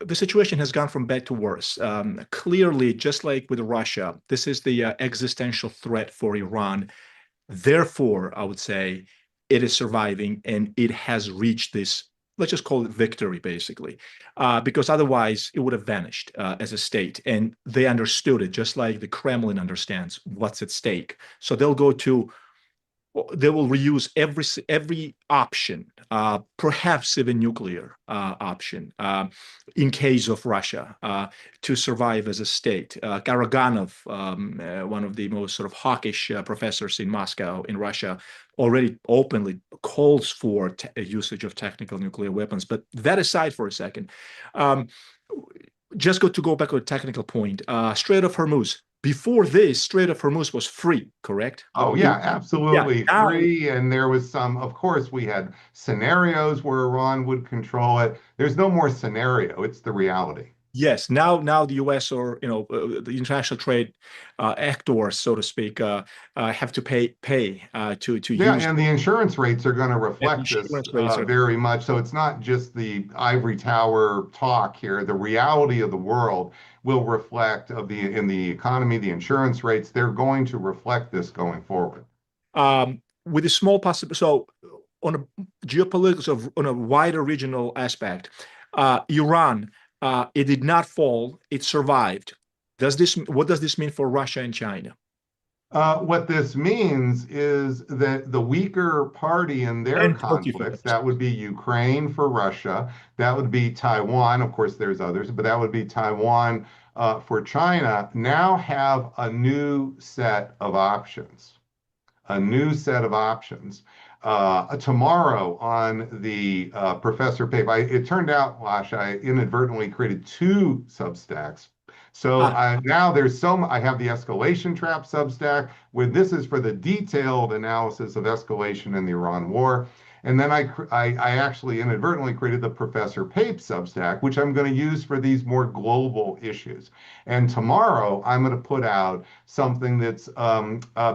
the situation has gone from bad to worse. Clearly, just like with Russia, this is the existential threat for Iran. Therefore, I would say it is surviving and it has reached this, let's just call it victory, basically, because otherwise it would have vanished as a state. And they understood it, just like the Kremlin understands what's at stake. So they will reuse every option, perhaps even nuclear option, in case of Russia, to survive as a state. Karaganov, one of the most sort of hawkish professors in Moscow, in Russia, already openly calls for usage of technical nuclear weapons. But that aside for a second, just to go back to a technical point, Strait of Hormuz. Before this, Strait of Hormuz was free, correct? Oh, yeah, Yeah. absolutely Now, free. And there was some, of course, we had scenarios where Iran would control it. There's no more scenario, it's the reality. yes. Now the U.S. or the international trade actors, so to speak, have to pay to Yeah, use and the insurance rates are going to and reflect this insurance rates. Are very much. So it's not just the ivory tower talk here. The reality of the world will reflect in the economy, the insurance rates. They're going to reflect this going forward. with a small possible. So on a geopolitical, so on a wider regional aspect, Iran, it did not fall; it survived. What does this mean for Russia and China? What this means is that the weaker party in their And Turkey for conflicts, those. that would be Ukraine for Russia, that would be Taiwan, of course, there's others, but that would be Taiwan for China, now have a new set of options. A new set of options. Tomorrow on the Professor Pape, it turned out, Lash, I inadvertently created two Substacks. So Ah, now I have the escalation trap Substack, where this is for the detailed analysis of escalation in the Iran war. And then I actually inadvertently created the Professor Pape Substack, which I'm going to use for these more global issues. And tomorrow I'm going to put out something that's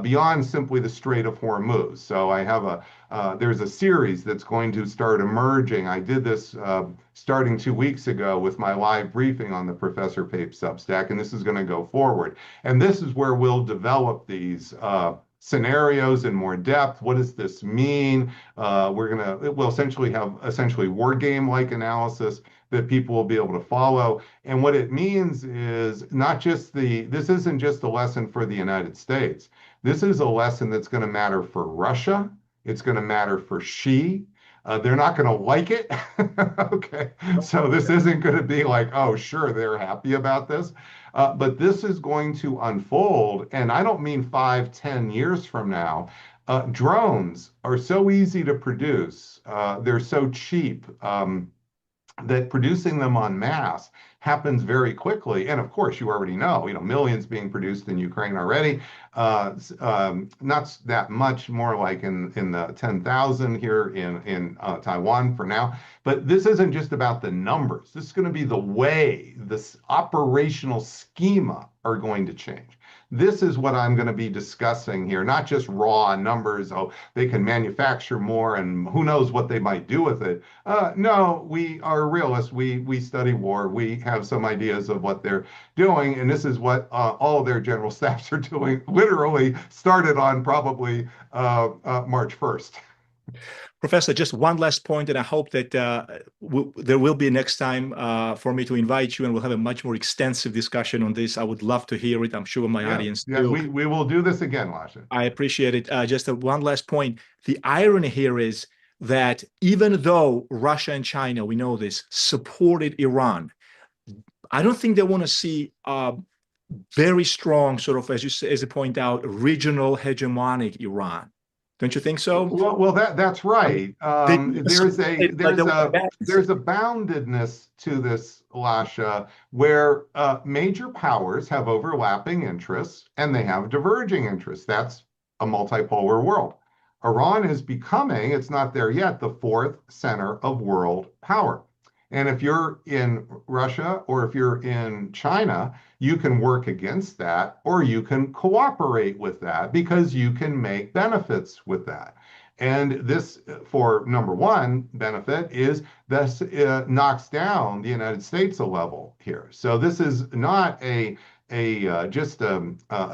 beyond simply the Strait of Hormuz. So there's a series that's going to start emerging. I did this starting 2 weeks ago with my live briefing on the Professor Pape Substack, and this is going to go forward. And this is where we'll develop these scenarios in more depth. What does this mean? We'll essentially have war game like analysis that people will be able to follow. And what it means is this isn't just a lesson for the United States. This is a lesson that's going to matter for Russia. It's going to matter for Xi. They're not going to like it. Okay. So this isn't going to be like, oh, sure, they're happy about this. But this is going to unfold. And I don't mean 5, 10 years from now. Drones are so easy to produce. They're so cheap. That producing them en masse happens very quickly. And of course, you already know, millions being produced in Ukraine already. Not that much more, like in the 10,000 here in Taiwan for now. But this isn't just about the numbers. This is going to be the way this operational schema are going to change. This is what I'm going to be discussing here, not just raw numbers. Oh, they can manufacture more and who knows what they might do with it. No, we are realists. We study war. We have some ideas of what they're doing. And this is what all of their general staffs are doing, literally started on probably March 1st. Professor, just one last point, and I hope that there will be next time for me to invite you, and we'll have a much more extensive discussion on this. I would love to hear it. I'm sure my Yes, audience yes, too. we will do this again, Lasha. I appreciate it. Just one last point. The irony here is that even though Russia and China, we know this, supported Iran, I don't think they want to see very strong, sort of, as you point out, regional hegemonic Iran. Don't you think so? Well, that's right. They There's a like there's they want to a balance there's it. a boundedness to this, Lasha, where major powers have overlapping interests and they have diverging interests. That's a multipolar world. Iran is becoming, it's not there yet, the fourth center of world power. And if you're in Russia or if you're in China, you can work against that or you can cooperate with that because you can make benefits with that. And this, for number one benefit, is this knocks down the United States a level here. So this is not a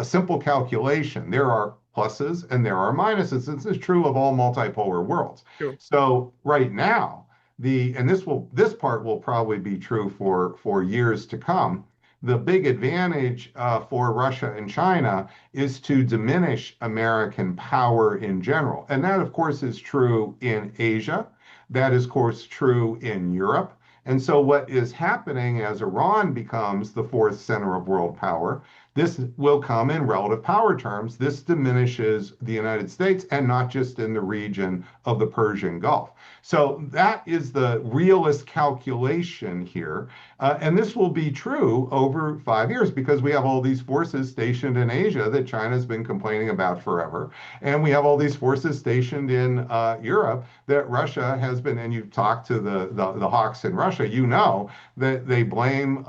simple calculation. There are pluses and there are minuses. This is true of all multipolar worlds. Sure. So right now, this part will probably be true for years to come. The big advantage for Russia and China is to diminish American power in general. And that, of course, is true in Asia. That is, of course, true in Europe. And so, what is happening as Iran becomes the fourth center of world power, this will come in relative power terms. This diminishes the United States and not just in the region of the Persian Gulf. So, that is the realist calculation here. And this will be true over 5 years because we have all these forces stationed in Asia that China's been complaining about forever. And we have all these forces stationed in Europe that Russia has been, and you've talked to the hawks in Russia, you know that they blame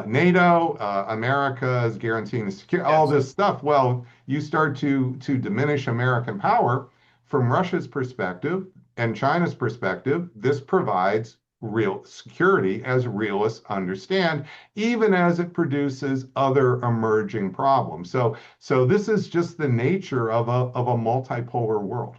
NATO, America is guaranteeing the security, all Yes. this stuff. Well, you start to diminish American power from Russia's perspective and China's perspective. This provides real security as realists understand, even as it produces other emerging problems. So this is just the nature of a multipolar world.